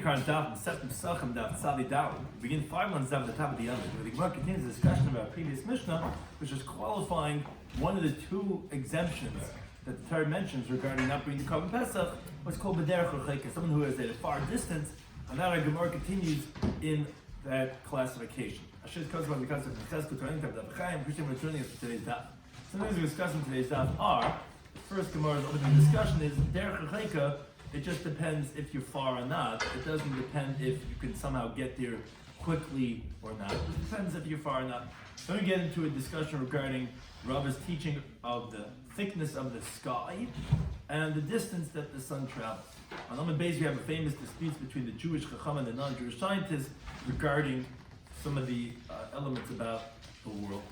current Daf, Pesachim Daf, we begin 5 months down at the top of the Yomי, where the Gemara continues the discussion about previous Mishnah, which is qualifying one of the two exemptions that the Torah mentions regarding not bringing the Korban Pesach, what's called B'derech Recheka, someone who is at a far distance, and now our Gemara continues in that classification. Hashem comes about because of the Pesach, turning to Daf Chaim, Christian returning us to today's Daf. Sometimes we're discussing today's Daf are, the first Gemara's opening discussion is Derech Recheka. It just depends if you're far or not. It doesn't depend if you can somehow get there quickly or not. It depends if you're far or not. Then we get into a discussion regarding Rabbi's teaching of the thickness of the sky and the distance that the sun travels. On Amud Beis, we have a famous dispute between the Jewish Chacham and the non-Jewish scientists regarding some of the elements about the world.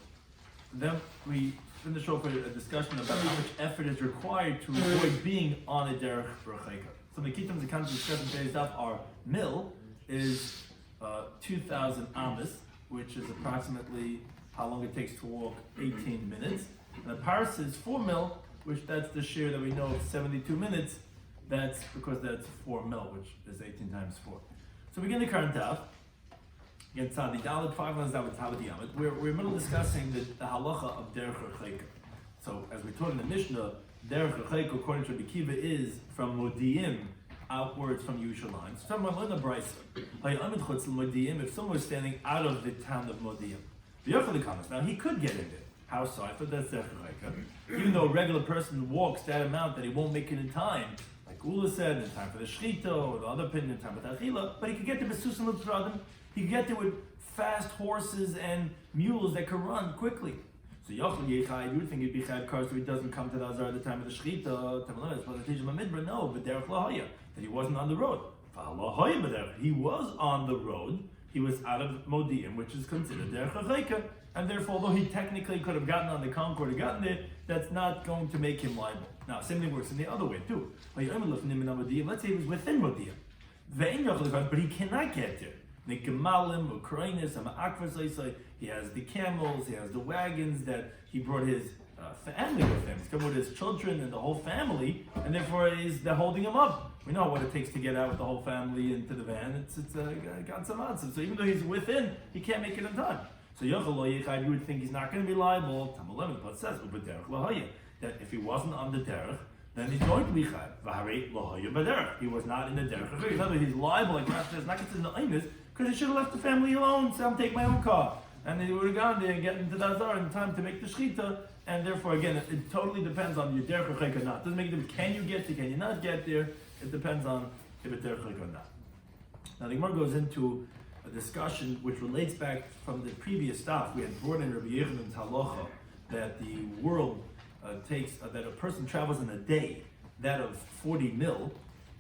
Then we finish off with a discussion about how much effort is required to avoid being on a derech recheka. So the key terms of concept discussing today's daf are mil is 2,000 amas, which is approximately how long it takes to walk 18 minutes. And a paras is 4 mil, which that's the shiur that we know of 72 minutes. That's because that's 4 mil, which is 18 times 4. So we begin the current daf. Again, Tzadi Dalet, 5 months down with Tabbat Yamid. We're in the middle discussing the halacha of Derech Recheka. So, as we taught in the Mishnah, Derech Recheka, according to Rabbi Kiva, is from Modi'im outwards from Yerushalayim. So, someone learned the Brisa. If someone was standing out of the town of Modi'im, the Yochel comments. Now, he could get in there. How so? I thought that's Derech Recheka. Even though a regular person walks that amount that he won't make it in time, like Ula said, in time for the Shechita, or the other opinion, in time for the Achila, but he could get to Besusim L'Tzradim. He could get there with fast horses and mules that could run quickly. So Yochel Yechai, you would think he'd be chayv cars so he doesn't come to the Azar at the time of the Shechita. No, but Derech Lahaya, that he wasn't on the road. He was on the road. He was out of Modi'im, which is considered Derech Recheka, and therefore, although he technically could have gotten on the Concord and gotten there, that's not going to make him liable. Now, same thing works in the other way too. Let's say he was within Modi'im, but he cannot get there. He has the camels, he has the wagons that he brought his family with him. He's come with his children and the whole family, and therefore they're holding him up. We know what it takes to get out with the whole family into the van. It's got some answers. So even though he's within, he can't make it in time. So you would think he's not going to be liable. Tam 11, but it says that if he wasn't on the derech, then he's going to be chayv. He was not in the derech. In other words, he's liable, like Rashi says, not considered the ainis, because he should have left the family alone, so I'll take my own car. And then he would have gone there and get into the Azar in time to make the Shechita, and therefore, again, it totally depends on your derech recheka or not. It doesn't make a difference, can you get there, can you not get there? It depends on if it's derech recheka or not. Now the Gemara goes into a discussion which relates back from the previous stuff. We had brought in Rabbi Yechanan's halacha that the world takes, that a person travels in a day, that of 40 mil,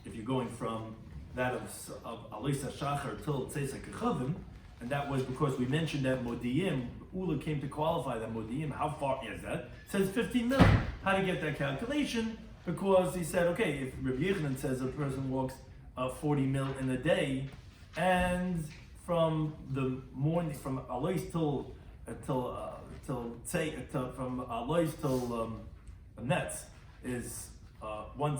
if you're going from that of Alisa Shachar till Tzeisak Chavim, and that was because we mentioned that Modi'im, Ula came to qualify that Modi'im, how far is that? It says 15 mil. How do you get that calculation? Because he said, okay, if Rabbi Yechanan says a person walks 40 mil in a day, and from the morning, from Alais from Alais till Nets is 1/6,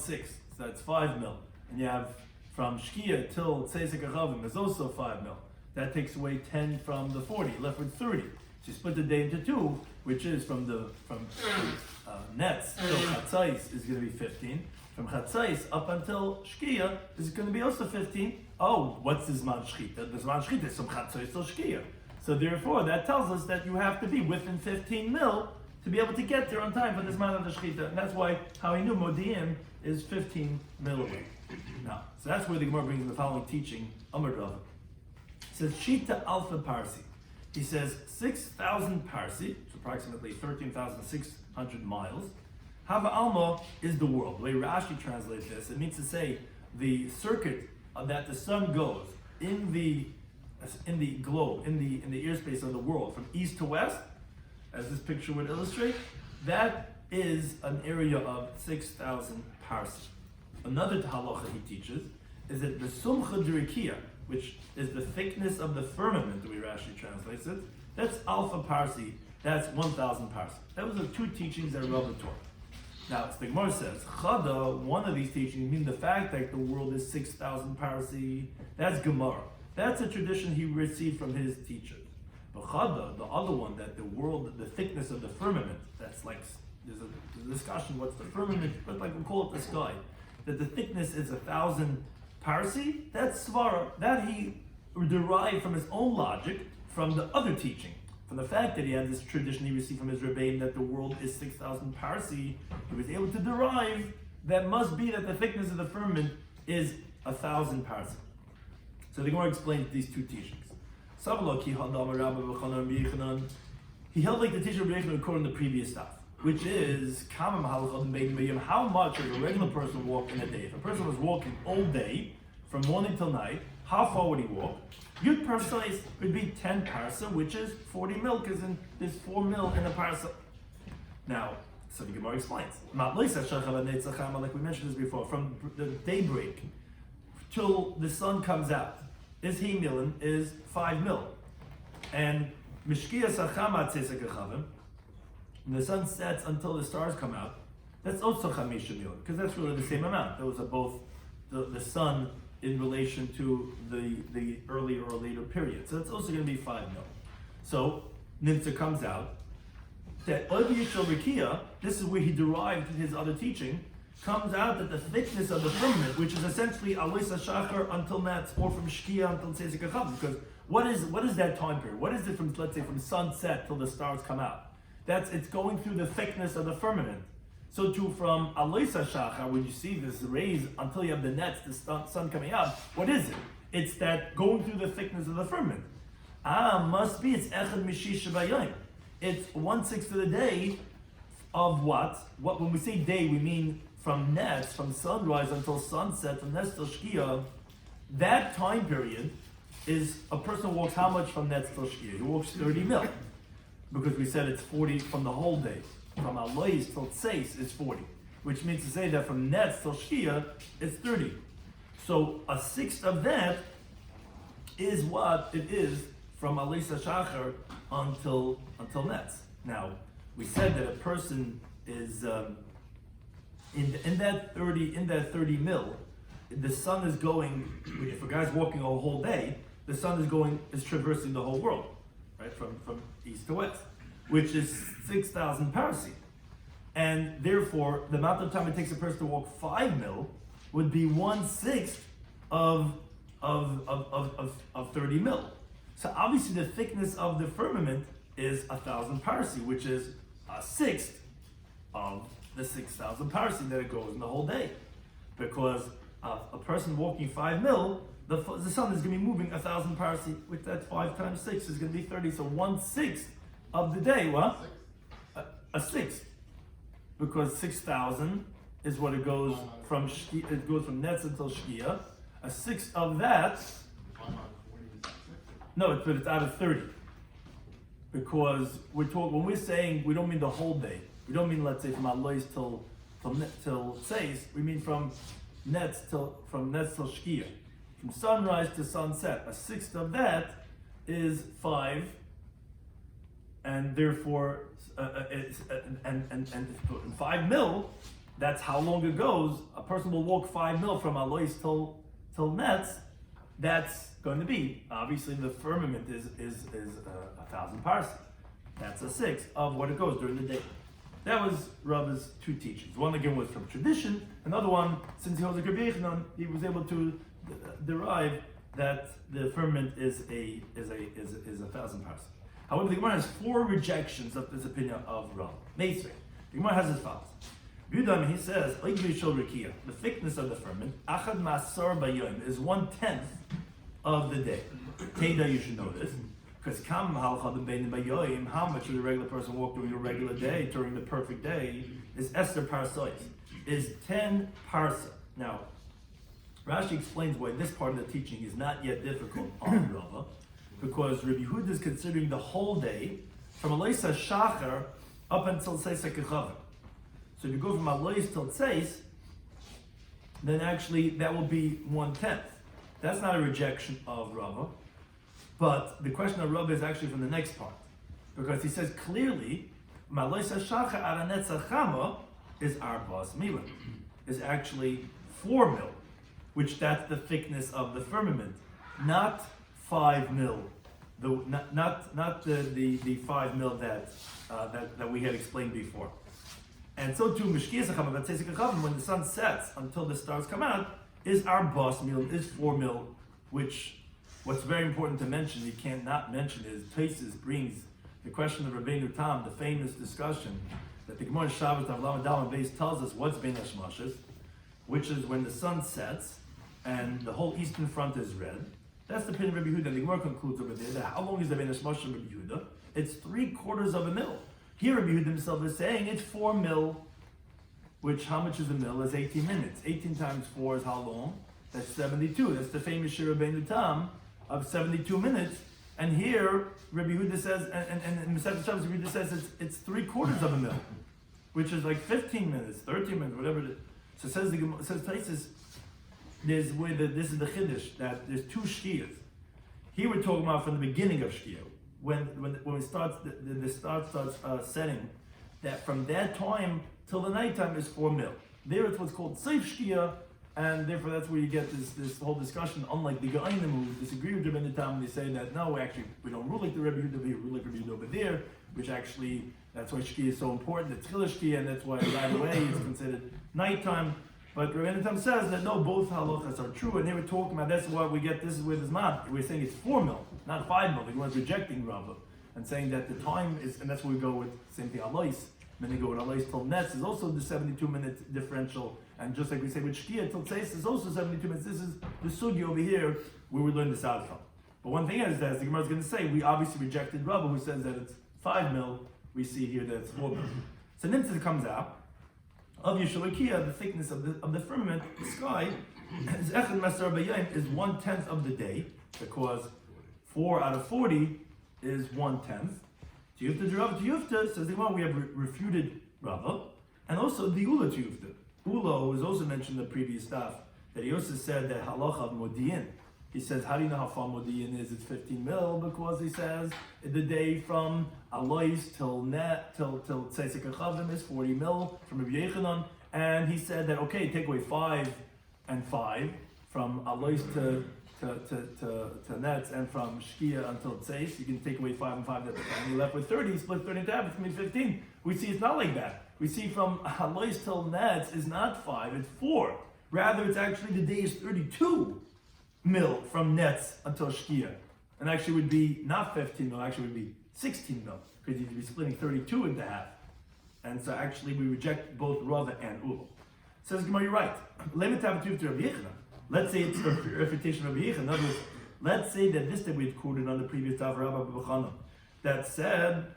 so that's 5 mil, and you have from Shkia till Tzeisak Achavim is also 5 mil. That takes away 10 from the 40, left with 30. So you split the day into 2, which is from Nets till Chatzais is going to be 15. From Chatzais up until Shkia is going to be also 15. Oh, what's the Zman Shchita? The Zman Shchita is from Chatzais till Shkia. So therefore, that tells us that you have to be within 15 mil to be able to get there on time for the Zman of the Shchita. And that's why how he knew Modi'im is 15 mil away. Now, so that's where the Gemara brings in the following teaching, Amar Rava. It says, Shita Alpha Parsi. He says, 6,000 Parsi, it's approximately 13,600 miles. Hava Alma is the world. The way Rashi translates this, it means to say the circuit that the sun goes in the globe, in the airspace of the world, from east to west, as this picture would illustrate, that is an area of 6,000 Parsi. Another halacha he teaches is that the sumcha d'rikia, which is the thickness of the firmament, the way Rashi translates it, that's alpha parsi, that's 1,000 parsi. That was the two teachings that Rava taught. Now, the Gemara says, Chada, one of these teachings, mean the fact that the world is 6,000 parsi, that's Gemara. That's a tradition he received from his teachers. But Chada, the other one, that the world, the thickness of the firmament, that's like, there's a discussion, what's the firmament, but like we call it the sky, that the thickness is 1,000 parsi, that's Svara. That he derived from his own logic from the other teaching. From the fact that he had this tradition he received from his Rebbeim that the world is 6,000 parsi, he was able to derive that must be that the thickness of the firmament is 1,000 parsi. So the Gemara explains these two teachings. He held like the teacher of Rabbi Yomi according to the previous stuff, which is how much does a regular person walk in a day? If a person was walking all day, from morning till night, how far would he walk? Yud parsais would be 10 parsa, which is 40 mil, because there's 4 mil in a parsa. Now, so the Gemara explains. Like we mentioned this before, from the daybreak till the sun comes out, is he milin is 5 mil. And mishkia sachama tzesakachavim, when the sun sets until the stars come out, that's also chamisha mil, because that's really the same amount. Those are both the sun in relation to the earlier or later period. So it's also going to be 5 mil. So Nimsa comes out that Rikia, this is where he derived his other teaching, comes out that the thickness of the firmament, which is essentially Alois Shachar until Nats, or from Shkia until Tzesik HaChav, because what is that time period? What is it from, let's say, from sunset till the stars come out? It's going through the thickness of the firmament. So too from Alois Shachar, when you see this rays until you have the nets, the sun coming out, what is it? It's that going through the thickness of the firmament. Must be, it's Echad Mishish Bayayim. It's 1/6 of the day of what? When we say day, we mean from nets, from sunrise until sunset, from nets till Shkia. That time period is, a person walks how much from nets till Shkia? He walks 30 mil. Because we said it's 40 from the whole day. From Alois till Tseis is 40. Which means to say that from nets till Shkia, it's 30. So 1/6 of that is what it is from Alois Shachar until nets. Now, we said that a person is in that 30 mil, the sun is going. If a guy's walking a whole day, the sun is traversing the whole world, right, from east to west, which is 6,000 parsi, and therefore the amount of time it takes a person to walk 5 mil would be 1/6 of 30 mil. So obviously the thickness of the firmament is 1,000 parsi, which is 1/6 of the 6,000 parsi that it goes in the whole day. Because a person walking 5 mil, the sun is going to be moving 1,000 parsi, which that's 5 times 6 is going to be 30. So 1/6 of the day, what? A sixth. Because 6,000 is what it goes from Shkia, it goes from nets until Shkia. 1/6 of that. No, but it's out of 30. Because when we're saying, we don't mean the whole day. We don't mean, let's say, from Alois till Seis. We mean from nets till Shkia. From sunrise to sunset. 1/6 of that is 5, and therefore, and 5 mil. That's how long it goes. A person will walk 5 mil from Alois till nets. That's going to be, obviously the firmament is 1,000 parsi. That's 1/6 of what it goes during the day. That was Rabbi's two teachings. One again was from tradition. Another one, since he holds a Rabbi Yochanan, he was able to derive that the firmament is 1,000 parsi. However, the Gemara has 4 rejections of this opinion of Rav. Meisvei. The Gemara has as follows. Yudam, he says, the thickness of the firmament, achad masar bayom, is 1/10 of the day. Teda, you should know this, because kam halchad bein bayom, how much would a regular person walk during a regular day, during the perfect day, is Esther parsais, is 10 parsa. Now, Rashi explains why this part of the teaching is not yet difficult on Rava, because Rabbi Yehuda is considering the whole day from Alois Shachar up until Tzeis HaKechavim. So if you go from Alois till Tzeis, then actually that will be 1/10. That's not a rejection of Rava, but the question of Rava is actually from the next part, because he says clearly, Alois Shachar ara netzachama, is our bas milah, is actually 4 mil, which that's the thickness of the firmament, not 5 mil. Not the 5 mil that we had explained before. And so too, when the sun sets until the stars come out, is our bas mil, is 4 mil, which what's very important to mention, you can't not mention, is Tosfos brings the question of Rabbeinu Tam, the famous discussion that the Gemara Shabbat of Lamed Daled base tells us what's Bein Hashmashas, which is when the sun sets and the whole eastern front is red. That's the opinion of Rabbi Yehuda. The Gemara concludes over there that how long is the Bein Hashmashas of Rabbi Yehuda? It's 3/4 of a mil. Here Rabbi Yehuda himself is saying it's 4 mil, which how much is a mil? Is 18 minutes. 18 times 4 is how long? That's 72. That's the famous shiur Rabbeinu Tam of 72 minutes. And here Rabbi Yehuda says, and in Masechet Shabbos, Rabbi Yehuda says it's 3/4 of a mil, which is like 15 minutes, 13 minutes, whatever it is. So says Tosfos, this is the chiddush that there's 2 shkiyas. Here we're talking about from the beginning of shkiyah, when it starts, the start starts setting, that from that time till the nighttime is 4 mil. There it's what's called seif shkiyah, and therefore that's where you get this whole discussion. Unlike the Geonim who disagree with Rabbeinu Tam, they say that no, actually we don't rule like the Rebbe Yehuda, we rule like Rebbe Yehuda over there, which actually that's why shkiyah is so important. It's tchilah shkiyah, and that's why right away it's considered nighttime. But Rabbeinu Tam says that no, both halachas are true, and they were talking about that's why we get this is where it's not. We're saying it's 4 mil, not 5 mil. They weren't rejecting Rava and saying that the time is, and that's where we go with same thing alais. Then they go with alais till nets is also the 72-minute differential, and just like we say with shkiyah till tzeis is also 72 minutes. This is the sugi over here where we learn this out from. But one thing is that as the Gemara is going to say, we obviously rejected Rava who says that it's 5 mil. We see here that it's 4 mil. So Nimrod comes out. Of Yeshua, the thickness of the firmament, the sky, is 1/10 of the day, because 4 out of 40 is 1/10. Tiyufta says the Gemara, we have refuted Rava, and also the Ula Tiyufta. Ula was also mentioned in the previous daf, that he also said that halacha of Modi'in. He says, how do you know how far Modi'in is? It's 15 mil, because he says the day from Alois till Tzeisik Achavim is 40 mil from Rabbi Yechanan. And he said that, okay, take away 5 and 5 from Alois to Nets, and from Shkia until Tzeis. You can take away 5 and 5, and you're left with 30, split 30 in half, it's going to be 15. We see it's not like that. We see from Alois till Nets is not 5, it's 4. Rather, it's actually the day is 32 mil from nets until shkia, and actually would be not 15 mil, actually would be 16 mil, because you'd be splitting 32 into half. And so actually we reject both Rava and Ula. Says Gemara, you're right. Let's say it's a refutation of Rabbi Yechanan. In other words, let's say that this that we had quoted on the previous Daf Rabbi B'chanan, that said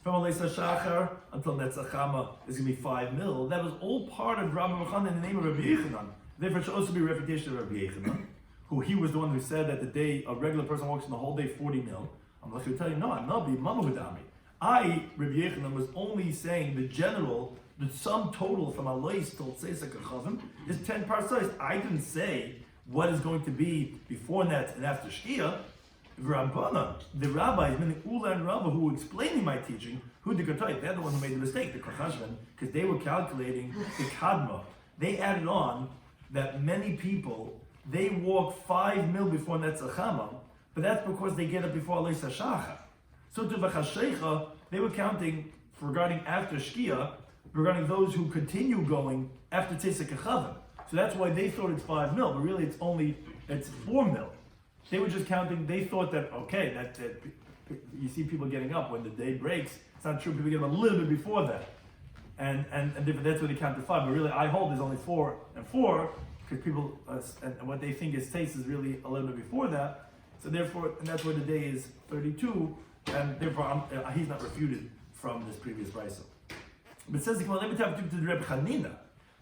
from Aleisa Shachar until Netzachama is going to be 5 mil. That was all part of Rabbi B'chanan in the name of Rabbi Yechanan. Therefore, it should also be a refutation of Rabbi Yechanan, who he was the one who said that the day a regular person walks in the whole day 40 mil. I'm going to tell you, no, I'm not being mamahudami. I, Rabbi Yechanan, was only saying the general, the sum total from Alois till Tzeisik Achavim is 10 parsais. I didn't say what is going to be before that and after Shkia. Rabbana, the rabbis, meaning Ula and Rabba, who were explaining my teaching, who the Kotayt, they're the one who made the mistake, the Kochashvan, because they were calculating the Kadma. They added on that many people, they walk 5 mil before Netzachama, but that's because they get up before Aleis HaShachar. So to V'chashecha, they were counting regarding after Shkia, regarding those who continue going after Tzeisik Achavim. So that's why they thought it's 5 mil, but really it's 4 mil. They were just counting, they thought that, okay, that you see people getting up when the day breaks. It's not true, people get up a little bit before that. And that's where they count to 5, but really I hold there's only 4 and 4, because people, and what they think is taste is really a little bit before that. So therefore, and that's where the day is 32, and therefore he's not refuted from this previous brisa. But it says, let me tell you to the Reb Chanina.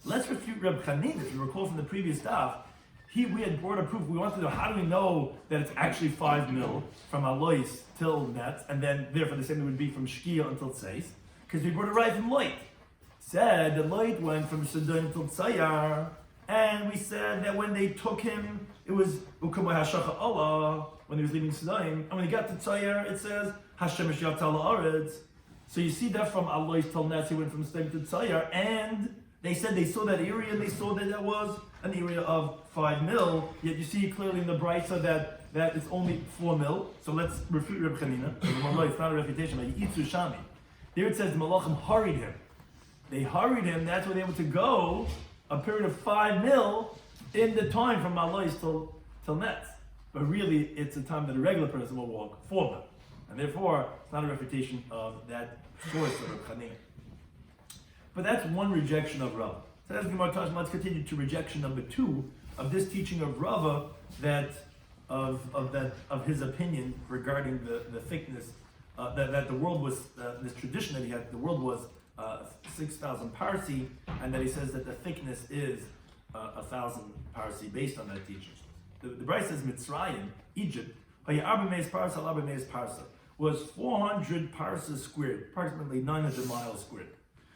Let's refute Reb Chanina. If you recall from the previous daf, we had brought a proof. We wanted to know, how do we know that it's actually 5 mil from Alois till Nets, and then therefore the same would be from Shkia until Tzeis, because we brought it right from Light. Said the Light went from Sidon till Tzayar, and we said that when they took him, it was Ukamah Hashacha Allah, when he was leaving Sidon, and when he got to Tzayar, it says Hashem Yatal Aretz. So you see that from Alois till Nets, he went from Stem to Tzayar, and they said they saw that area, and they saw that that was an area of 5 mil, yet you see clearly in the Brisa that it's only 4 mil. So let's refute Reb Chanina. It's not a refutation, but Yitzu Shami. There it says the Malachim hurried him. They hurried him, that's why they were able to go a period of 5 mil in the time from Alois till Nets. But really, it's a time that a regular person will walk 4 mil. And therefore, it's not a refutation of that source of Reb Chanina. But that's one rejection of Rava. So that's Gemara Tashma. Let's continue to rejection number 2 of this teaching of Rava, that of his opinion regarding the thickness, that the world was this tradition that he had. The world was 6,000 parsi, and that he says that the thickness is 1,000 parsi based on that teaching. The Brisa says Mitzrayim, Egypt, was 400 parsas squared, approximately 900 miles squared.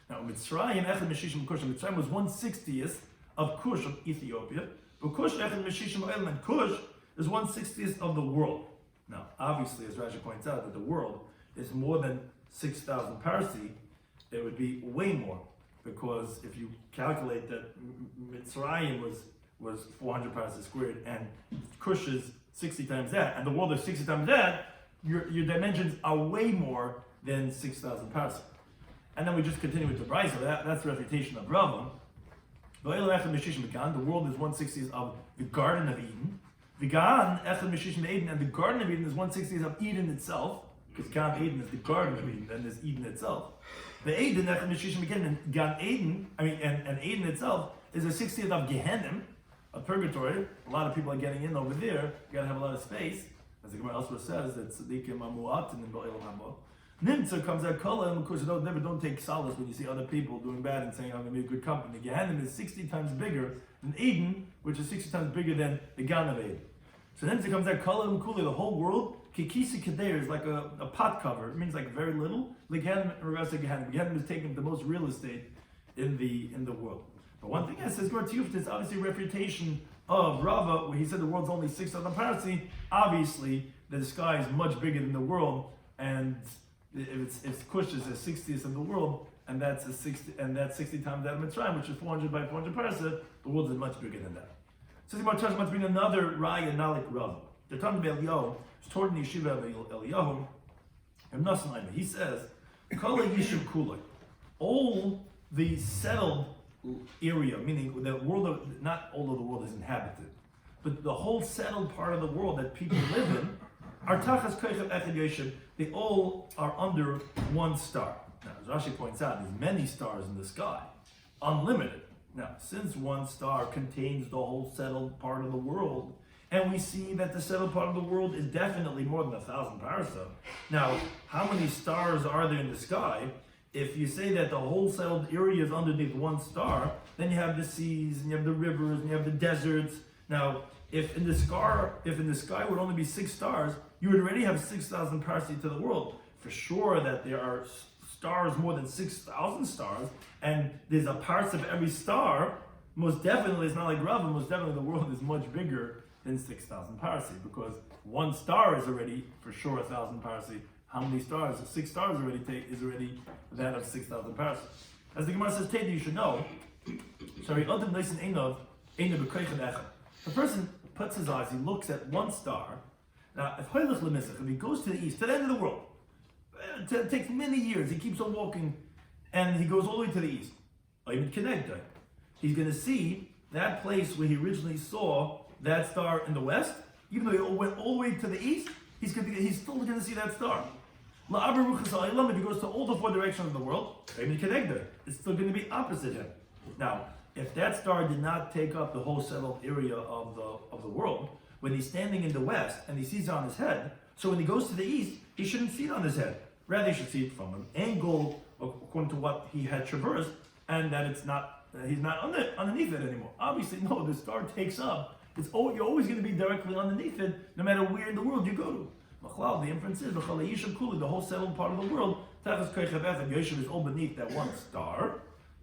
Now, Mitzrayim, Echad Meshishim Kush, Mitzrayim was 1/60th of Kush of Ethiopia, but Kush, Echad Meshishim Oil, and Kush is 1/60th of the world. Now, obviously, as Rashi points out, that the world is more than 6,000 parsi, it would be way more, because if you calculate that Mitzrayim was 400 parsas squared, and Kush is 60 times that, and the world is 60 times that, your dimensions are way more than 6,000 parsas. And then we just continue with the Brisa. That's the refutation of Rava. The world is 1/60th of the Garden of Eden. And the Garden of Eden is 1/60th of Eden itself, because Gan Eden is the Garden of Eden, then there's Eden itself. The Eden, and Gan Eden, and Eden itself is a 60th of Gehenna, a purgatory. A lot of people are getting in over there. You gotta have a lot of space. As the Gemara elsewhere says, that Tzadikim Amu'atin in Ba'il Hamba. Nimtza comes out Kala, and of course, don't take solace when you see other people doing bad and saying, I'm going to be a good company. Gehenna is 60 times bigger than Eden, which is 60 times bigger than the Gan of Eden. So Nimtza comes out Kala and Kuli, the whole world. Kikisi Kadeir is like a pot cover. It means like very little. Gehenna is taking the most real estate in the world. But one thing that says Gemara Tiyufta is obviously a refutation of Rava, where he said the world's only 6,000 parsi. Obviously, the sky is much bigger than the world, and if Kush is a 60th of the world, and that's 60 times that of Mitzrayim, which is 400 by 400 parsa, the world is much bigger than that. So the Gemara must bring another Raya Nalik Rava. The Talmud Eliyahu is taught in the Yeshiva of Eliyahu. He says, Kala Yishuv Kulai, all the settled area, meaning the world not all of the world is inhabited, but the whole settled part of the world that people live in, are Tachas Koichav Echad Yoshev, they all are under one star. Now, as Rashi points out, there's many stars in the sky, unlimited. Now, since one star contains the whole settled part of the world, and we see that the settled part of the world is definitely more than 1,000 parsa. Now, how many stars are there in the sky? If you say that the whole settled area is underneath one star, then you have the seas, and you have the rivers, and you have the deserts. Now, if in the sky would only be 6 stars, you would already have 6,000 parsi to the world. For sure that there are stars more than 6,000 stars, and there's a parse of every star. Most definitely, it's not like Rava, most definitely the world is much bigger than 6,000 parsi, because one star is already, for sure, 1,000 parsi. How many stars? 6 stars is already that of 6,000 parsi. As the Gemara says, Teda, you should know, the person puts his eyes, he looks at one star. Now, if he goes to the east, to the end of the world, it takes many years, he keeps on walking, and he goes all the way to the east. He's going to see that place where he originally saw that star in the west, even though he went all the way to the east, he's still going to see that star. If he goes to all the 4 directions of the world, it's still going to be opposite him. Now, if that star did not take up the whole settled area of the world, when he's standing in the west and he sees it on his head, so when he goes to the east, he shouldn't see it on his head. Rather, he should see it from an angle according to what he had traversed, and that he's not underneath it anymore. Obviously, no, the star takes up. You're always going to be directly underneath it, no matter where in the world you go to. The inference is the whole settled part of the world. Yoshev is all beneath that one star.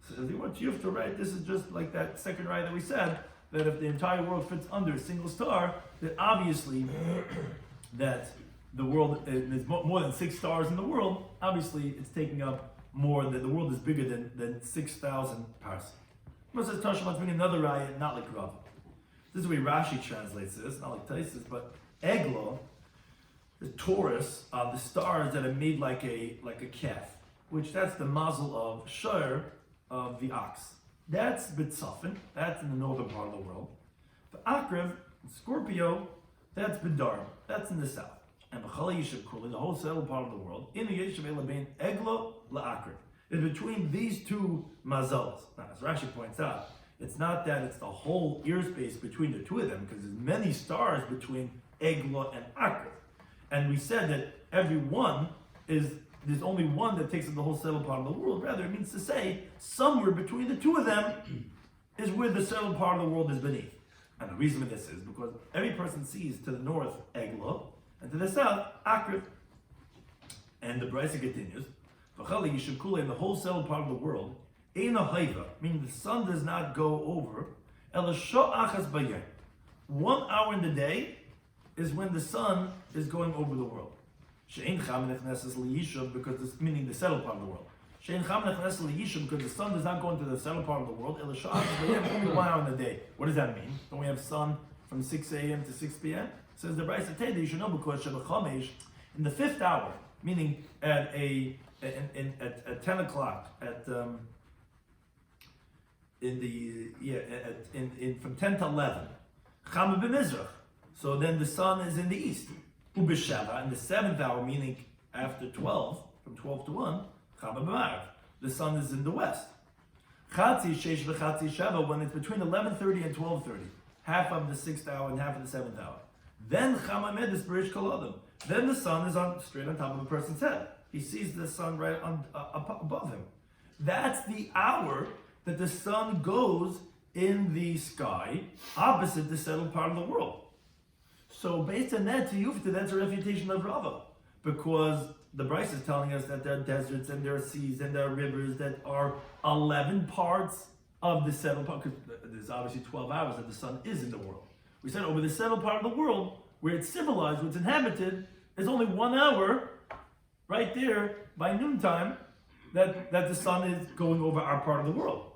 So you have to write. This is just like that second right that we said, that if the entire world fits under a single star, that obviously that the world, there's more than 6 stars in the world, obviously it's taking up more, the world is bigger than 6,000 parsecs. But says Tashma, bring another raya, not like Rav. This is the way Rashi translates this, not like Taisus, but Eglo, the Taurus, the stars that are made like a calf, which that's the muzzle of shiur of the ox. That's B'tzafin, that's in the northern part of the world. The Akrev, Scorpio, that's B'dar, that's in the south. And B'chala Yishuv Kuli, the whole settled part of the world, in the Yishuv Elabein, Eglo La'akrev. It's between these two mazals. Now, as Rashi points out, it's not that it's the whole ear space between the two of them, because there's many stars between Eglo and Akrev. And we said that every one there's only one that takes up the whole settled part of the world. Rather, it means to say, somewhere between the two of them is where the settled part of the world is beneath. And the reason for this is because every person sees to the north Eglo, and to the south Akrev. And the Brisa continues, V'chali Yishuv Kule, in the whole settled part of the world, Eina Haiva, meaning the sun does not go over, Ela Sho'achas Bayeh. 1 hour in the day is when the sun is going over the world. She'ein Cham Nechneses L'Yishuv, because this, meaning the settled part of the world. She'ein Cham Nechneses L'Yishuv, because the sun does not go into the settled part of the world. Ela Sho'achas Bayeh, only 1 hour in the day. What does that mean? Don't we have sun from 6 a.m. to 6 p.m.? Says the Brisa Teda, you should know, because Shebechamesh, in the 5th hour, meaning at 10 o'clock, from 10 to 11, Chama b'mizrach. So then the sun is in the east. Ubeshava, in the 7th hour, meaning after 12, from 12 to 1, Chama b'marav. The sun is in the west. Chatzi sheish v'chatzi shava, when it's between 11:30 and 12:30, half of the 6th hour and half of the 7th hour. Then Chama medis b'rish kol adam. Then the sun is straight on top of a person's head. He sees the sun right above him. That's the hour that the sun goes in the sky, opposite the settled part of the world. So based on that, to Yufta, that's a refutation of Rava, because the Bryce is telling us that there are deserts and there are seas and there are rivers that are 11 parts of the settled part, because there's obviously 12 hours that the sun is in the world. We said over the settled part of the world, where it's civilized, where it's inhabited, there's only 1 hour right there by noontime that the sun is going over our part of the world.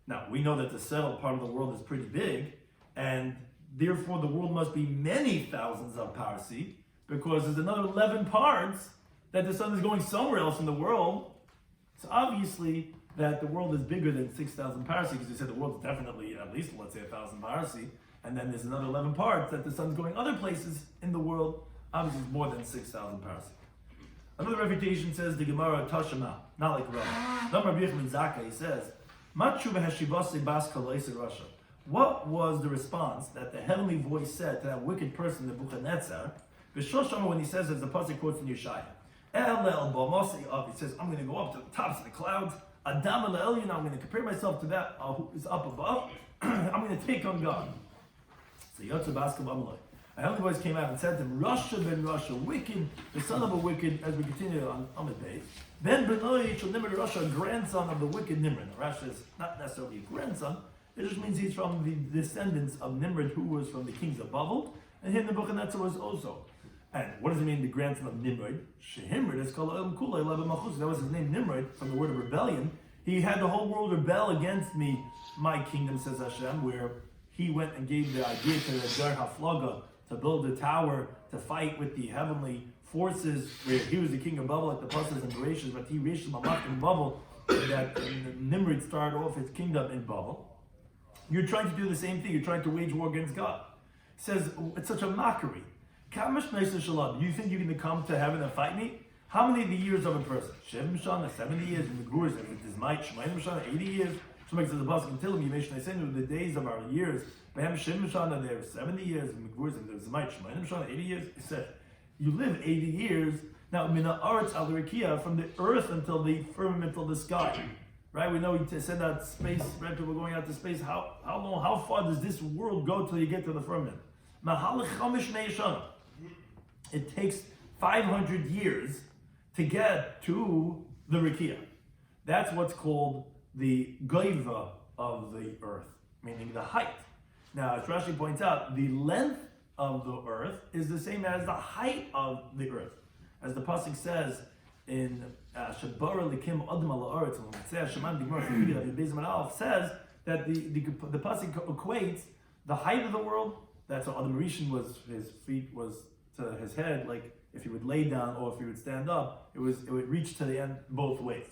Now, we know that the settled part of the world is pretty big, and therefore the world must be many thousands of parsi, because there's another 11 parts that the sun is going somewhere else in the world. So obviously that the world is bigger than 6,000 parsi, because you said the world's definitely at least, let's say, 1,000 parsi, and then there's another 11 parts that the sun's going other places in the world. Obviously it's more than 6,000 parsi. Another refutation says the Gemara Tashema, not like Rav. Rabbi Yochanan Zaka, he says, what was the response that the heavenly voice said to that wicked person, Nebuchadnezzar, when he says, as the pasuk quotes in Yeshaya, he says, I'm going to go up to the tops of the clouds, Adam el-Elyon, I'm going to compare myself to that who is up above, I'm going to take on God. So Yotze Baskal Amalek. A heavenly voice came out and said to him, Rasha ben Rasha, wicked, the son of a wicked, as we continue on Amid Bey. Ben Benoi shall Nimrod Rasha, grandson of the wicked Nimrod. Now, Rasha is not necessarily a grandson, it just means he's from the descendants of Nimrod, who was from the kings of Babel, and him, Nebuchadnezzar, was also. And what does it mean, the grandson of Nimrod? Shehimrod is called Elam Kula, Elam Machus. That was his name, Nimrod, from the word of rebellion. He had the whole world rebel against me, my kingdom, says Hashem, where he went and gave the idea to the Dar HaFlaga to build a tower to fight with the heavenly forces, where he was the king of Babel, like the Pasuk and Bereshit, but he reached Malach in Babel, that Nimrod started off his kingdom in Babel. You're trying to do the same thing, you're trying to wage war against God. He says, it's such a mockery. Do you think you're going to come to heaven and fight me? How many of the years of a person? 70 years, and the Gurus, if it is might, 80 years. So makes the Pasuk until him, I say the days of our years. They're 70 years, and the Gurus, and there's might, 80 years. He said, you live 80 years. Now, mina arts al rikia, from the earth until the firmament of the sky. Right? We know he said that space, right? People going out to space. How long, how far does this world go till you get to the firmament? It takes 500 years to get to the rikia. That's what's called the goiva of the earth, meaning the height. Now, as Rashi points out, the length of the earth is the same as the height of the earth. As the pasuk says in Shabara Likim Adam Al Eretz, says that the pasuk equates the height of the world. That's what Adam Rishon was. His feet was to his head, like if he would lay down or if he would stand up, it would reach to the end both ways.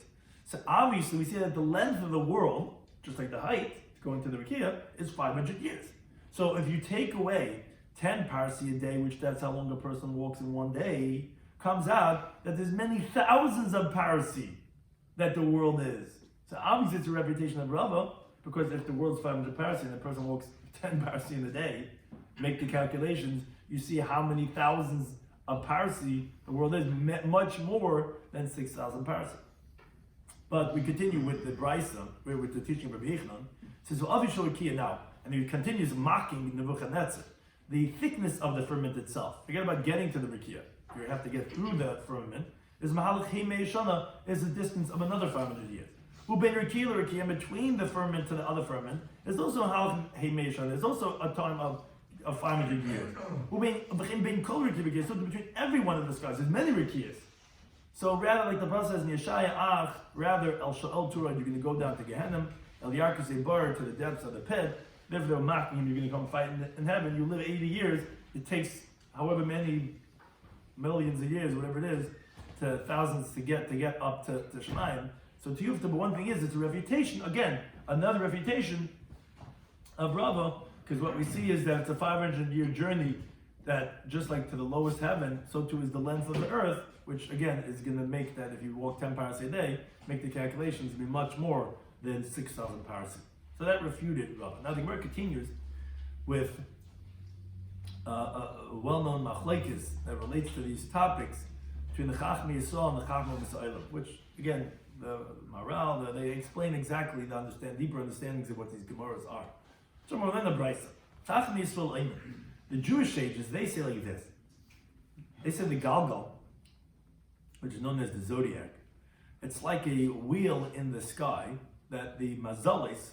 So obviously we see that the length of the world, just like the height going to the Rikiya, is 500 years. So if you take away 10 parsi a day, which that's how long a person walks in one day, comes out that there's many thousands of parsi that the world is. So obviously it's a reputation of Rava, because if the world's 500 parsi and the person walks 10 parsi in a day, make the calculations, you see how many thousands of parsi the world is, much more than 6,000 parsi. But we continue with the Brisa, with the teaching of Rabbi Yochanan. It says, well, now, and he continues mocking Nebuchadnezzar, the thickness of the firmament itself. Forget about getting to the Rikiya. You have to get through the firmament. Is Mahalach Himei Shana is a distance of another 500 years. Uben Rikiya Rikiya, between the firmament to the other firmament, is also Mahalach Himei Shana. It's also a time of 500 years. Uben Kol Rikiya, so between every one of the skies, there's many Rikiyas. So rather, like the Prophet says in Yeshaya, rather El Sha'el Turah, you're going to go down to Gehenna, El Yarkasei Bar, to the depths of the pit. Therefore, they're mocking him. You're going to come fight in heaven. You live 80 years. It takes however many millions of years, whatever it is, to thousands to get up to Shemayim. So to you, but one thing is, it's a refutation. Again, another refutation of Rava, because what we see is that it's a 500-year journey. That just like to the lowest heaven, so too is the length of the earth, which again is going to make that if you walk 10 parsi a day, make the calculations be much more than 6,000 parsi. So that refuted Rava. Now the Gemara continues with a well-known machlekes that relates to these topics between the Chachmei Yisrael and the Chachmei Yisrael, which again the Maral they explain exactly to understand deeper understandings of what these Gemaras are. So more than the Brisa, Chachmei Yisrael Eimer. The Jewish sages, they say like this. They say the Galgal, which is known as the zodiac, it's like a wheel in the sky that the mazalis,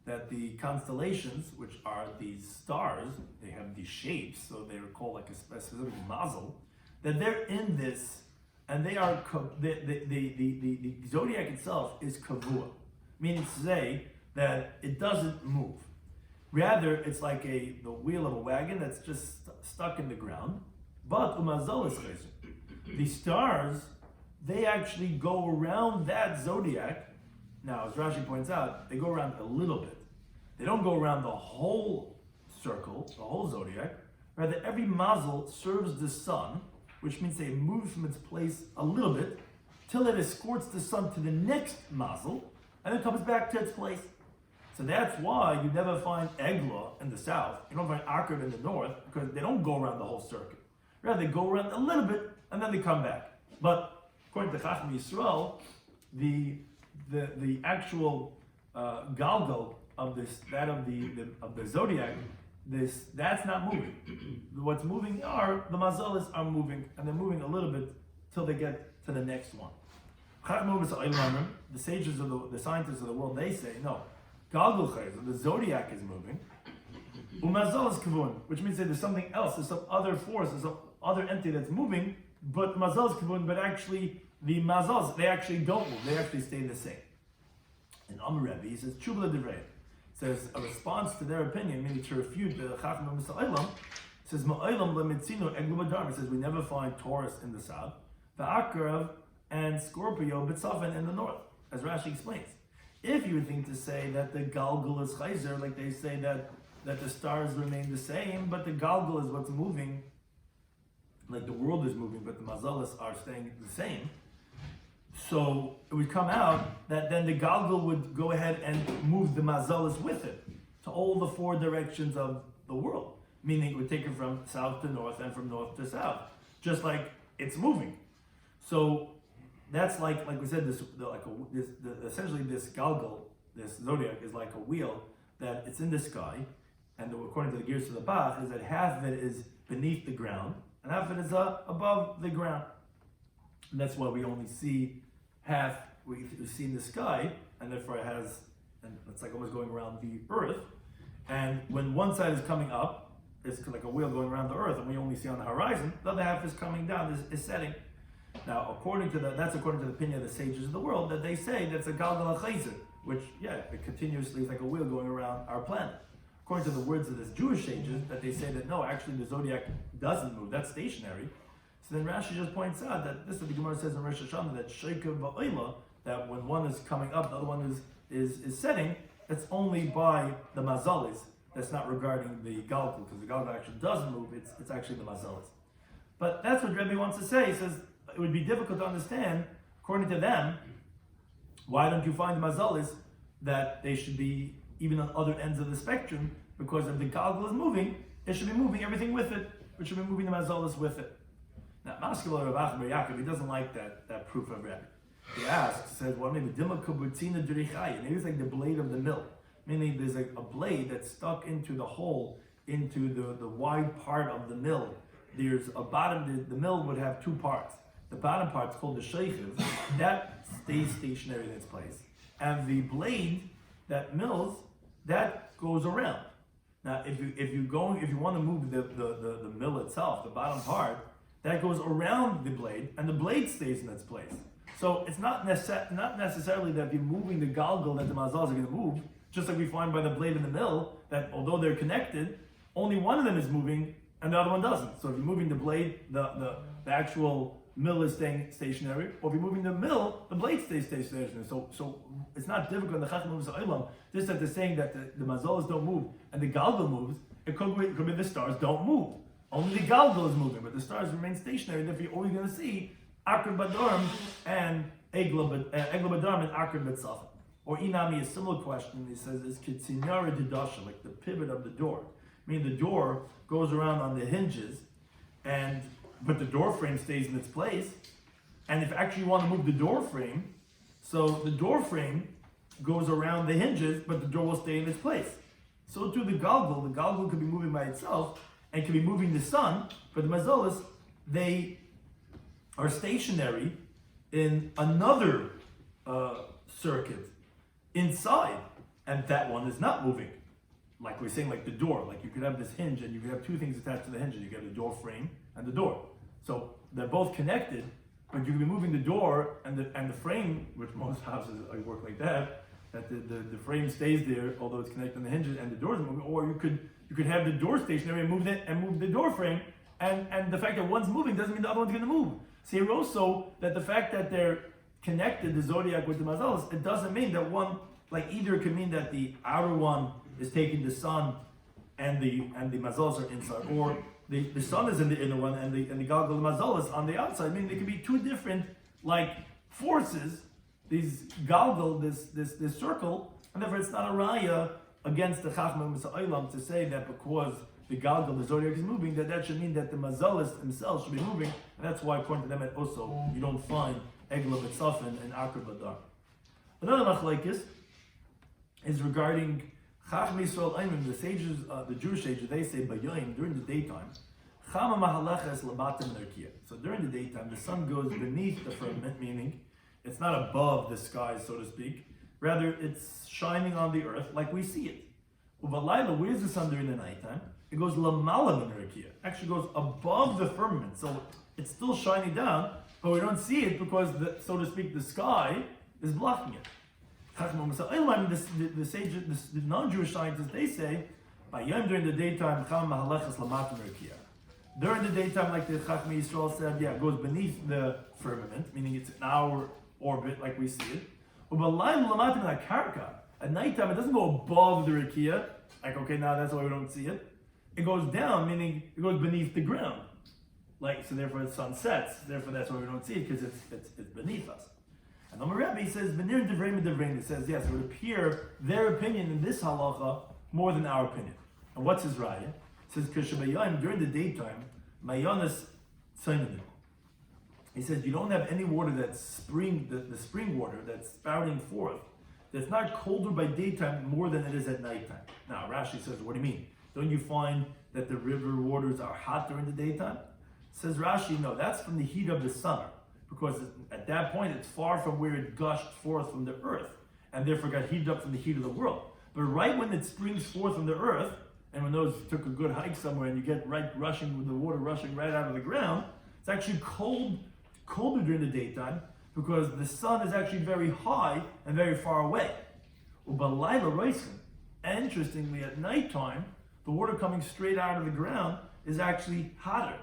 that the constellations, which are these stars, they have these shapes, so they're called like a specific mazel, that they're in this, and they are, the zodiac itself is kavua, meaning to say that it doesn't move. Rather, it's like the wheel of a wagon that's just stuck in the ground. But the stars, they actually go around that zodiac. Now, as Rashi points out, they go around a little bit. They don't go around the whole circle, the whole zodiac. Rather, every mazel serves the sun, which means they move from its place a little bit till it escorts the sun to the next mazel, and then comes back to its place. So that's why you never find Eglah in the south, you don't find Akkad in the north, because they don't go around the whole circuit. Rather, they go around a little bit, and then they come back. But according to Chachmei Yisrael, the actual galgal of this, that of the zodiac, that's not moving. What's moving are the mazalis are moving, and they're moving a little bit till they get to the next one. The sages of the scientists of the world, they say no. Galgal chayzer, the zodiac is moving. Umazal is kavun, which means that there's something else, there's some other force, there's some other entity that's moving, but mazal is kavun, but actually the mazals, they actually don't move, they actually stay the same. In Amar Rebbe, he says, Chubla Devrei, says a response to their opinion, meaning to refute the Chachmei Yisrael, says Ma'olam lemitzinu eglu b'dar, says we never find Taurus in the south, the Akarav and Scorpio b'tzafen in the north, as Rashi explains. If you would think to say that the Galgal is Chayzer, like they say that the stars remain the same, but the Galgal is what's moving, like the world is moving, but the Mazalas are staying the same, so it would come out that then the Galgal would go ahead and move the Mazalas with it to all the four directions of the world, meaning it would take it from south to north and from north to south, just like it's moving. So that's like we said, essentially this galgal, this zodiac is like a wheel that it's in the sky, and according to the gears of the Bach, is that half of it is beneath the ground and half of it is above the ground. And that's why we only see half we see in the sky, and therefore it has, and it's like almost going around the earth. And when one side is coming up, is like a wheel going around the earth, and we only see on the horizon. The other half is coming down, is setting. Now, according to that's according to the opinion of the sages of the world, that they say that's a galgal chayzer, which, it continuously is like a wheel going around our planet. According to the words of this Jewish sages, that they say that no, actually the zodiac doesn't move, that's stationary. So then Rashi just points out that this is what the Gemara says in Rosh Hashanah, that sheikah va'oila, that when one is coming up, the other one is setting, it's only by the mazalis. That's not regarding the galgal, because the galgal actually doesn't move, it's actually the mazalis. But that's what Rebbe wants to say. He says it would be difficult to understand, according to them, why don't you find the mazalis that they should be even on other ends of the spectrum, because if the galgal is moving, it should be moving everything with it, it should be moving the mazalis with it. Now, Maskele Rav Achim Bar Yaakov, he doesn't like that proof of Rebbe. He asks, says, well, maybe maybe it's like the blade of the mill. Meaning there's like a blade that's stuck into the hole, into the wide part of the mill. There's a bottom, the mill would have two parts. The bottom part's called the sheiches, that stays stationary in its place. And the blade that mills, that goes around. Now, if you want to move the mill itself, the bottom part, that goes around the blade, and the blade stays in its place. So it's not necessarily that if you're moving the galgal that the mazals are going to move, just like we find by the blade in the mill, that although they're connected, only one of them is moving and the other one doesn't. So if you're moving the blade, the actual mill is staying stationary, or if you're moving the mill, the blade stays stationary. So it's not difficult in the Chacham moves just that they're saying that the mazalas don't move and the galgal moves. It could be the stars don't move. Only the galgal is moving, but the stars remain stationary. Therefore, you're always going to see Akrib Badarm and Egla Badarm and Akrib Batsafim. Or Inami, a similar question, he says, is Kitsinyara Didasha, like the pivot of the door. Meaning the door goes around on the hinges, but the door frame stays in its place. And if actually you want to move the door frame, so the door frame goes around the hinges, but the door will stay in its place. So too the galgal could be moving by itself, and could be moving the sun, but the mazalas, they are stationary in another circuit inside, and that one is not moving. Like we're saying, like the door, like you could have this hinge and you could have two things attached to the hinge, and you get the door frame and the door. So they're both connected, but you could be moving the door and the frame, which most houses work like that the frame stays there, although it's connected to the hinges and the door's moving, or you could have the door stationary and move the door frame, and the fact that one's moving doesn't mean the other one's going to move. See here also that the fact that they're connected, the zodiac with the mazalas, it doesn't mean that one, like either it could mean that the outer one is taking the sun and the mazalas are inside, or the sun is in the inner one and the galgal mazalas on the outside. I mean, there could be two different like forces, these galgal, this circle, and therefore it's not a raya against the Chachma Misa'olam to say that because the galgal, the zodiac is moving, that should mean that the mazalas themselves should be moving, and that's why according to them also you don't find Egla B'Tzafin and Akrib Badar. Another machlekes is regarding Chacham Yisrael Ayman, the sages, the Jewish sages, they say Bayoim during the daytime. Chama Mahaleches Labatim Nerkia. So during the daytime, the sun goes beneath the firmament, meaning it's not above the sky, so to speak. Rather, it's shining on the earth like we see it. Uvalayla, where's the sun during the nighttime? It goes Lamala Nerkia. Actually goes above the firmament, so it's still shining down, but we don't see it because, so to speak, the sky is blocking it. The sages, the non-Jewish scientists, they say, during the daytime, during the daytime, like the Chacham Yisrael said, it goes beneath the firmament, meaning it's in our orbit like we see it. At nighttime, it doesn't go above the Rakia, like, okay, now that's why we don't see it. It goes down, meaning it goes beneath the ground. Like, so therefore the sun sets, therefore that's why we don't see it, because it's beneath us. And the Rebbe says, it says, yes, it would appear their opinion in this halacha more than our opinion. And what's his raya? It says, during the daytime, mayanas tzaynadim. He says, you don't have any water that's the spring water that's spouting forth, that's not colder by daytime more than it is at nighttime. Now, Rashi says, what do you mean? Don't you find that the river waters are hot during the daytime? Says Rashi, no, that's from the heat of the summer, because at that point it's far from where it gushed forth from the earth, and therefore got heated up from the heat of the world. But right when it springs forth from the earth, Anyone knows you took a good hike somewhere and you get rushing with the water rushing right out of the ground. It's actually colder during the daytime because the sun is actually very high and very far away. And interestingly, at nighttime, the water coming straight out of the ground is actually hotter.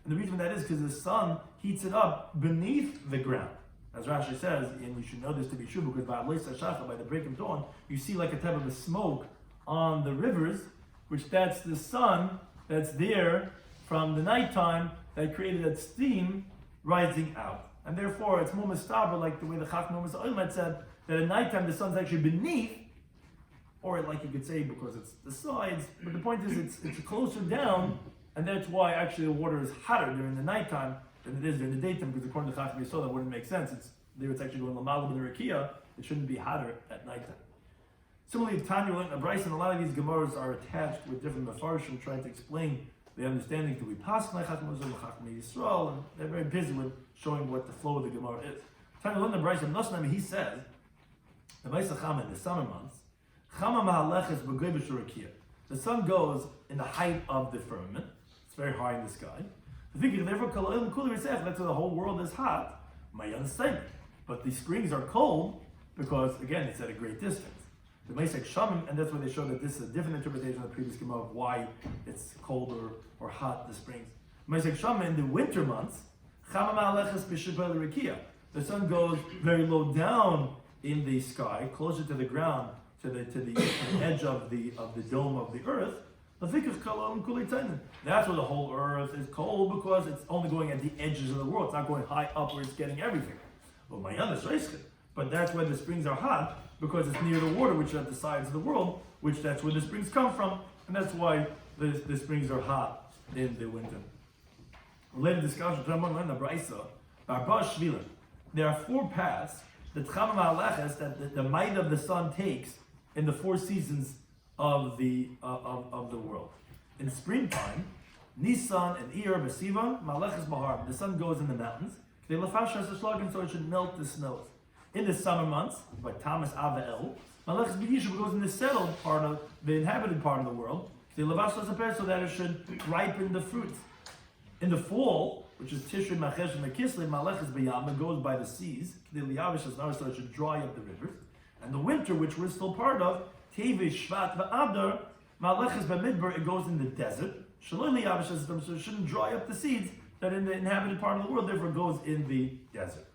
And the reason that is because the sun heats it up beneath the ground. As Rashi says, and you should know this to be true because by the break of dawn, you see like a type of a smoke on the rivers, which that's the sun that's there from the nighttime that created that steam rising out. And therefore, it's more mustaber, like the way the Chacham Oimet said, that at nighttime the sun's actually beneath, or like you could say because it's the sides, but the point is it's closer down, and that's why actually the water is hotter during the nighttime than it is during the daytime, because according to Chacham Yisrael, that wouldn't make sense. It's actually going Lamalab and the Rakia, it shouldn't be hotter at nighttime. Similarly, Tanya and Bryce, and a lot of these Gemaras are attached with different Mefarshim trying to explain the understanding to be passed like Chacham Yisrael, and they're very busy with showing what the flow of the Gemara is. Tanya and Bryce and Nosnami, he says, the Pesachim in the summer months, the sun goes in the height of the firmament. It's very high in the sky. That's why the whole world is hot. My understanding. But the springs are cold because, again, it's at a great distance. The Meisek Shamim, and that's why they show that this is a different interpretation of the previous Gemara of why it's cold or hot, the springs. Meisek Shamim, in the winter months, the sun goes very low down in the sky, closer to the ground, to the edge of the dome of the earth. That's why the whole earth is cold, because it's only going at the edges of the world. It's not going high up where it's getting everything. But that's why the springs are hot, because it's near the water, which is at the sides of the world, which that's where the springs come from, and that's why the springs are hot in the winter. Related discussion, there are 4 paths that the might of the sun takes in the 4 seasons of the world. In springtime, Nisan and Iyar B'Sivan, Maleches Mahar, the sun goes in the mountains, so it should melt the snows. In the summer months, like Tamas Avael, Maleches B'Yishuv goes in the settled part of the inhabited part of the world, so that it should ripen the fruits. In the fall, which is Tishrei, Machesh, and Kislev, Maleches B'Yam, goes by the seas, so it should dry up the rivers. And the winter, which we're still part of, Tevish, Shvat, V'Adar, Maleches B'Midbar, it goes in the desert. So it shouldn't dry up the seeds that in the inhabited part of the world, therefore goes in the desert.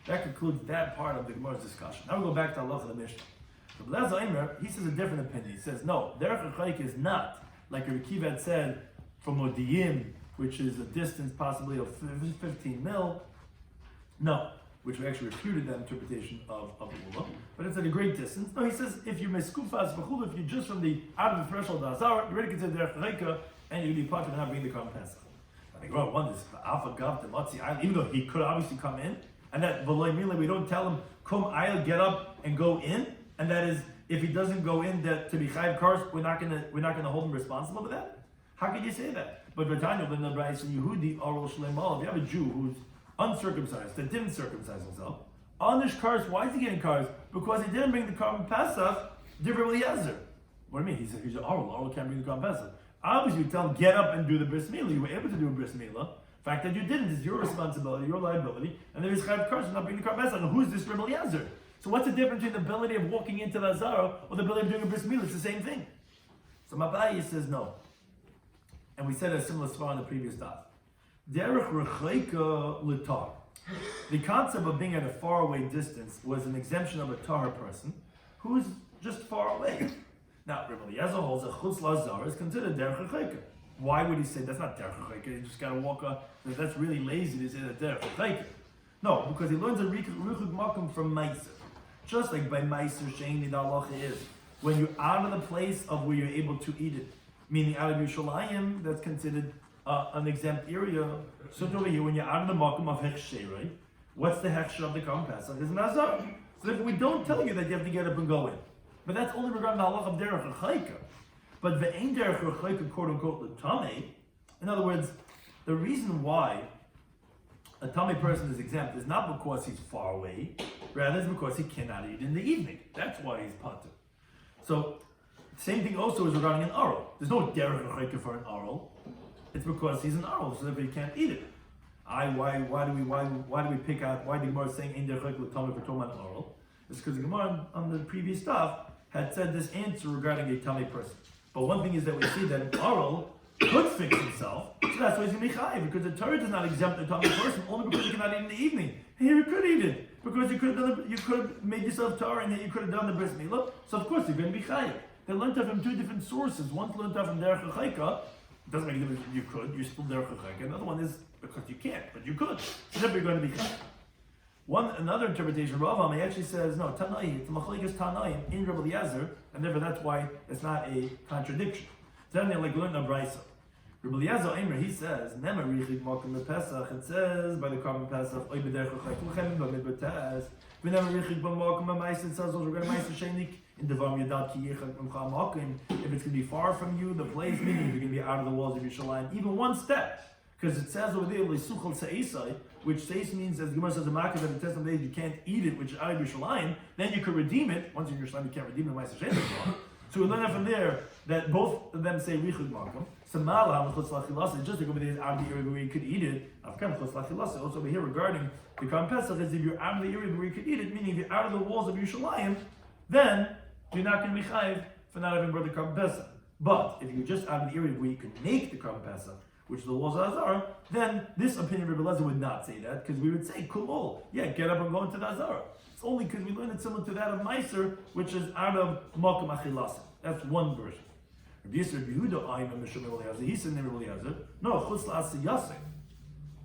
That concludes that part of the Gemara's discussion. Now we go back to Allah of the Mishnah. Rabbi Shloimy, he says a different opinion. He says, no, Derech HaChaik is not, like Rabbi Kiva had said, from Modi'im, which is a distance possibly of 15 mil. No, which we actually refuted that interpretation of the Ula. But it's at a great distance. No, he says, if you're Meskufas B'chul, if you're just from the out of the threshold of the Azar, you're ready to consider Derech HaChaik, and you're going to be part of not being the Karm Pesach. I think, well, one is Alpha Gav, the Matzi Ayil, even though he could obviously come in, and that V'loy Mila, we don't tell him, Kum Ayil, get up and go in, and that is, if he doesn't go in that to be Chayiv Kars, we're not gonna hold him responsible for that. How could you say that? But B'tanya, when the Bryce and Yehudi Oral Shleimal, if you have a Jew who's uncircumcised, that didn't circumcise himself, Anish Kars, why is he getting Kars? Because he didn't bring the Karm Pesach, different Eliezer. What do you mean? He's an Oral can't bring the Karm Pesach. Obviously, you tell him, get up and do the bris milah. You were able to do a bris milah. The fact that you didn't is your responsibility, your liability, and there is chayav kars not bringing the Karm Pesach. And who's this Rebbe Eliezer? So what's the difference between the ability of walking into the Azara or the ability of doing a bris milah? It's the same thing. So Mabai says no. And we said a similar svar in the previous daf. Derech rechaika l'tar. The concept of being at a faraway distance was an exemption of a tahar person who's just far away. Now, Rebbe Eliezer holds that chutz lazar is considered derech hachaika. Why would he say that's not derech hachaika? You just got to walk up. That's really lazy to say that derech hachaika. No, because he learns a ruchuk makom from meiser. Just like by meiser sheini the halacha is when you're out of the place of where you're able to eat it, meaning out of Yerushalayim, that's considered an exempt area. So over here, when you're out of the makom of hechsherei, what's the hechsher of the Karm Pesach? Is nazar. So if we don't tell you that you have to get up and go in. But that's only regarding the halach of derech hachaika. But the ein derech hachaika, quote unquote, l'tamei. In other words, the reason why a tamei person is exempt is not because he's far away, rather it's because he cannot eat in the evening. That's why he's patur. So Same thing also is regarding an oral. There's no derech rechayka for an oral. It's because he's an oral, so therefore he can't eat it. Why do we pick out why the Gemara is saying ein derech rechayka l'tamei for Toma an oral? It's because the Gemara on the previous stuff had said this answer regarding a tummy person. But one thing is that we see that an oral could fix himself, so that's why he's going to be chayiv, because the Torah does not exempt a tummy person only because he cannot eat in the evening. Here you could eat it because you could have made yourself Torah and then you could have done the bris milah. So of course you're going to be chayiv. They learned that from two different sources. One's learned that from derech rechayka. It doesn't make a difference if you could. You're still derech rechayka. Another one is because you can't, but you could. So therefore you're going to be chayiv. Another interpretation, Rav Ami actually says no. Tanai, it's machlekes Tanai in Rabbi Eliezer, and therefore that's why it's not a contradiction. Then they like learn a brisa. Rabbi Eliezer Eimer, he says, Nemer richik makom Pesach. It says by the carbon Pesach, oy b'derech rechayka, but midbetes. We never richik b'makom b'mais. It says also regarding ma'is shenik in devam yadat ki yichak b'mcha makom. If it's going to be far from you, the place, meaning you're going to be out of the walls of Yerushalayim, even one step. Because it says over there, L'suchol se'isai, which seis means, as the Gemara says, the Makkah that it says some days you can't eat it, which is out of Yerushalayim, then you could redeem it. Once you're in Yerushalayim, you can't redeem the ma'is shenik. So we learn that from there that both of them say richik makom. So mala chutz lachilasa, just like over there is out of the area where you could eat it. Afkan chutz lachilasa. Also over here regarding the Karban Pesach is if you're out of the area where you could eat it, meaning if you're out of the walls of Yerushalayim, then you're not going to be chayiv for not having brought the Karban Pesach. But if you're just out of the area where you could make the Karban Pesach, which is the walls of Azara, then this opinion of Rabbi Eliezer would not say that, because we would say kulol, yeah, get up and go into the Azara. It's only because we learned it similar to that of Meiser, which is out of makom achilasa. That's one version. Rabbi Yehuda Ayman Mishum Eliezer. He said Rabbi Eliezer, no, chutz la'aseh yaseh.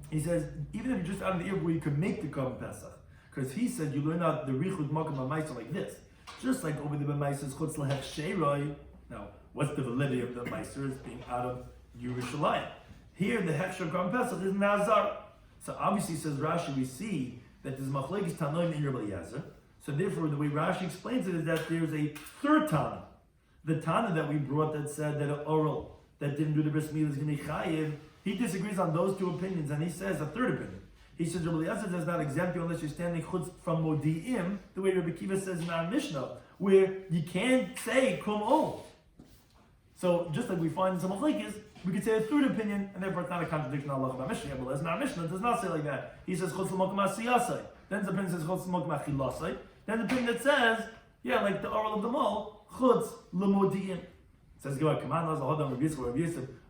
He says even if you're just out of the area where you could make the Karban Pesach, because he said you learn out the richud makom b'meiser like this, just like over the b'meiser is chutz lahechsheroi. Now, what's the validity of the meiser as being out of Yerushalayim? Here, the hechsher Karban Pesach is Nazar. So obviously, says Rashi, we see that there's machlekes tanoim in Rabbi Eliezer. So therefore, the way Rashi explains it is that there's a third Tana. The Tana that we brought that said that an oral that didn't do the bris milah is going to be chayiv, he disagrees on those two opinions, and he says a third opinion. He says Rabbi Eliezer does not exempt you unless you're standing chutz from modi'im, the way Rabbi Kiva says in our Mishnah, where you can't say kum ol. So just like we find in some machlekes, we could say a third opinion, and therefore it's not a contradiction on Allah about Mishnah. But as in our Mishnah, it does not say like that. He says chutz l'makom asiyasai. Then the opinion says chutz l'makom achilasai. Then the opinion that says, yeah, like the oral of the mall, chutz l'modi'im. It says,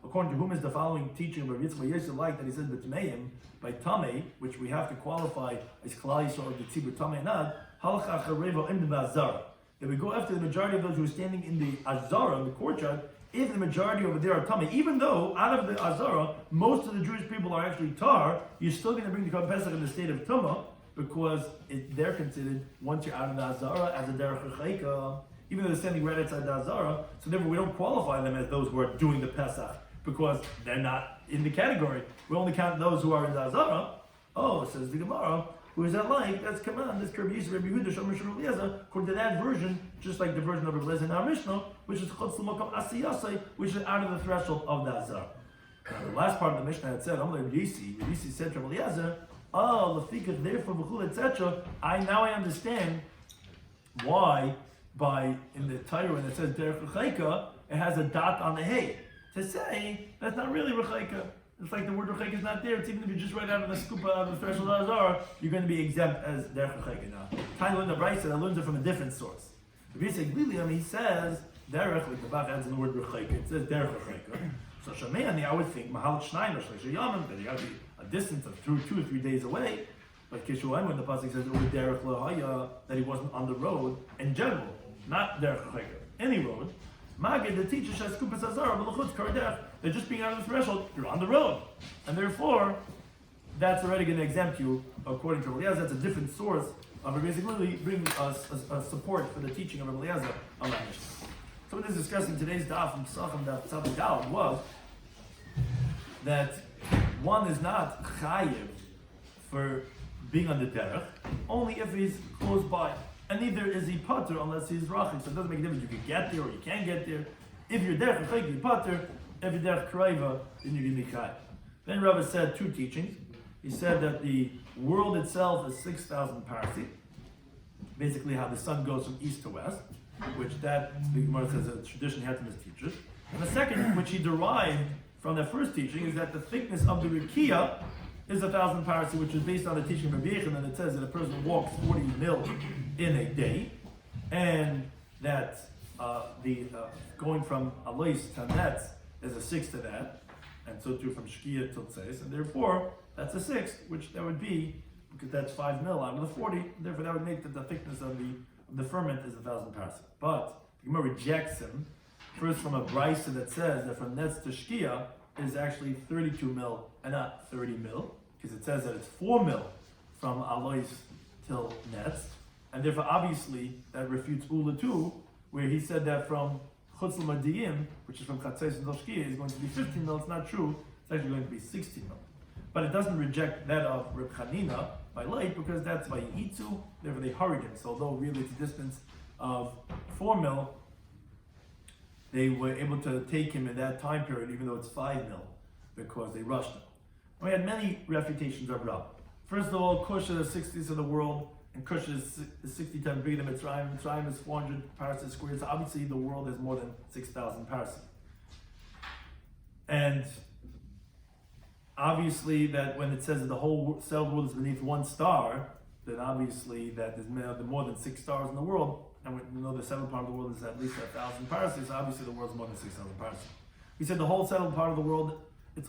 according to whom is the following teaching of Rabbi Yitzchak like that he says b'tmeim by tamei, which we have to qualify as klal yisrael of the tzibur tamei nad halacha charevo im b'azara. That we go after the majority of those who are standing in the azara, in the courtyard. If the majority over there are tamei, even though out of the azara most of the Jewish people are actually tar, you're still going to bring the Karban Pesach in the state of tumah because they're considered once you're out of the azara as a derech rechayka. Even though they're standing right outside the Azara, so therefore we don't qualify them as those who are doing the Pesach, because they're not in the category. We only count those who are in the Azara. Oh, says the Gemara, who is that like? That's command, this Rabbi Yehuda, Shomer Shur Eliezer, according to that version, just like the version of Rabbi Eliezer in our Mishnah, which is Chutz L'Makom Asiyasai, which is out of the threshold of the Azara. Now the last part of the Mishnah had said, Rabbi Yisi said to Rabbi Eliezer, oh, Lefikach, therefore, V'chul, etc. Now I understand why in the Torah when it says derech rechayka, it has a dot on the hay to say that's not really rechayka. It's like the word rechayka is not there. It's even if you just write out of the skupa out of the threshold of Azar, you're going to be exempt as derech rechayka. Now, Tanya learned the brisa, I learned it from a different source. Rabbi Yisrael Gliliam, he says derech, like the Bach adds in the word rechayka. It says derech rechayka. So Shameani, I would think mahal shnayim or shleisha yamim, that you got to be a distance of 2 or 3 days away. But Kishuayim, when the pasuk says derech lahaya, that he wasn't on the road in general. Not derech rechayka, any road. Magid, the teacher says kupas azara b'luchutz kardech. They're just being out of the threshold. You're on the road, and therefore that's already going to exempt you according to Rabbi Eliezer. That's a different source of basically bringing us a support for the teaching of Rabbi Eliezer on that mission. So what is discussing today's daf from Pesachim Daf was that one is not chayiv for being on the derech only if he's close by. And neither is he pater unless he's rachik. So it doesn't make a difference. You can get there or you can't get there. If you're derech rechayk, you're pater. If you're derech kraiva, then you're going to be chayiv. Then Rabbi said 2 teachings. He said that the world itself is 6,000 parsi. Basically how the sun goes from east to west. which that the Gemara says a tradition he had from his teachers. And the second, which he derived from that first teaching, is that the thickness of the Rikiya is 1,000 parasi, which is based on the teaching of Rabbi Yechon, and it says that a person walks 40 mil in a day, and that going from Alois to Netz is a sixth of that, and so too from Shkia till Tzeis, and therefore that's a sixth, which that would be, because that's 5 mil out of the 40, therefore that would make that the thickness of the ferment is 1,000 parasi. But the Gemara rejects him, first from a brisa that says that from Netz to Shkia is actually 32 mil and not 30 mil, because it says that it's 4 mil from Alois till Netz, and therefore obviously that refutes Ula too, where he said that from Chutz L'Madiyim, which is from Chatzais and Shkia, is going to be 15 mil. It's not true. It's actually going to be 16 mil. But it doesn't reject that of Reb Chanina by light, because that's by Yitzu, therefore they hurried him. So although really it's a distance of 4 mil, they were able to take him in that time period, even though it's 5 mil, because they rushed him. And we had many refutations of Rab. First of all, Kush is the 60th of the world, and Kush is 60 times bigger than Mitzrayim. Mitzrayim is 400 parsecs squared, so obviously the world has more than 6,000 parsecs. And obviously that when it says that the whole cell world is beneath one star, then obviously that there's more than 6 stars in the world, and we know the settled part of the world is at least 1,000 parsecs, so obviously the world's more than 6,000 parsecs. We said the whole settled part of the world, the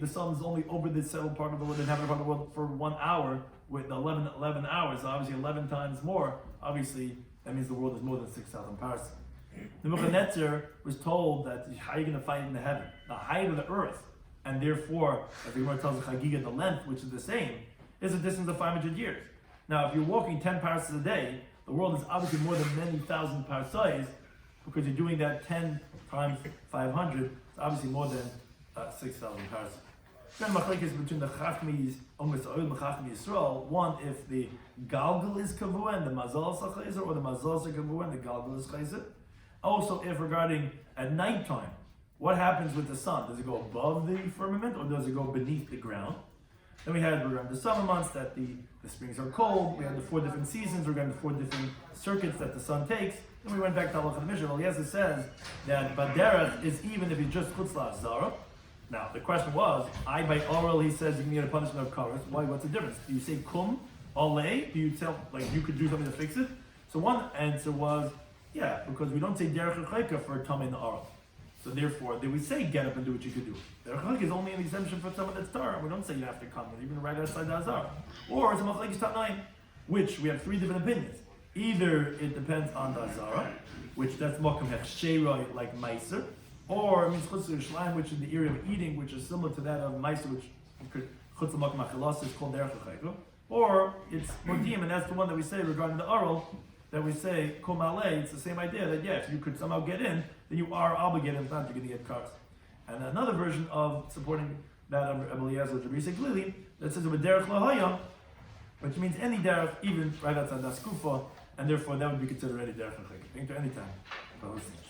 sun is only over this settled part of the world, the inhabited part of the world, for 1 hour, with 11 hours, so obviously 11 times more, obviously that means the world is more than 6,000 parsecs. Nebuchadnezzar was told that how are you going to fight in the heaven? The height of the earth, and therefore, as the Gemara tells the Chagiga, the length, which is the same, is a distance of 500 years. Now, if you're walking 10 parsecs a day, the world is obviously more than many thousand parsecs, because you're doing that 10 times 500, it's obviously more than 6,000 parsecs. Then machlekes between the Chachmis, Omer Oil, and Chachmi Yisrael. One, if the Galgal is Kavua and the Mazal is Chayzer, or the Mazal is Kavua and the Galgal is Chayzer. Also, if regarding at nighttime, what happens with the sun? Does it go above the firmament, or does it go beneath the ground? Then we had regarding the summer months that the springs are cold. We had the 4 different seasons regarding the 4 different circuits that the sun takes. Then we went back to Allah Mishnah. Eliezer says that Baderach is even if it's just Chutz La'azara. Now, the question was, by oral, he says you can get a punishment of karas. Why? What's the difference? Do you say kum, olay? Do you tell, like, you could do something to fix it? So one answer was, yeah, because we don't say derech chayka for a tummy in the oral. So therefore, did we say get up and do what you could do? Derech chayka is only an exemption for someone that's tar. We don't say you have to come, even right outside the azar. Or it's a machlekes tanaim, which we have 3 different opinions. Either it depends on the azara, which that's mokum hechsheroi, like meiser, or it means chutz l'shleim, which is the area of eating, which is similar to that of meiser, which chutz l'makom achilas is called derech l'chayko. Or it's modim, and that's the one that we say regarding the oral, that we say kum alei. It's the same idea that yes, you could somehow get in, then you are obligated. If not, you're going to get cars. And another version of supporting that of Eliezer, which we say clearly, that says a derech lahayam, which means any derech, even right outside das kufa, and therefore that would be considered any derech l'chayko. Thank you any time for listening.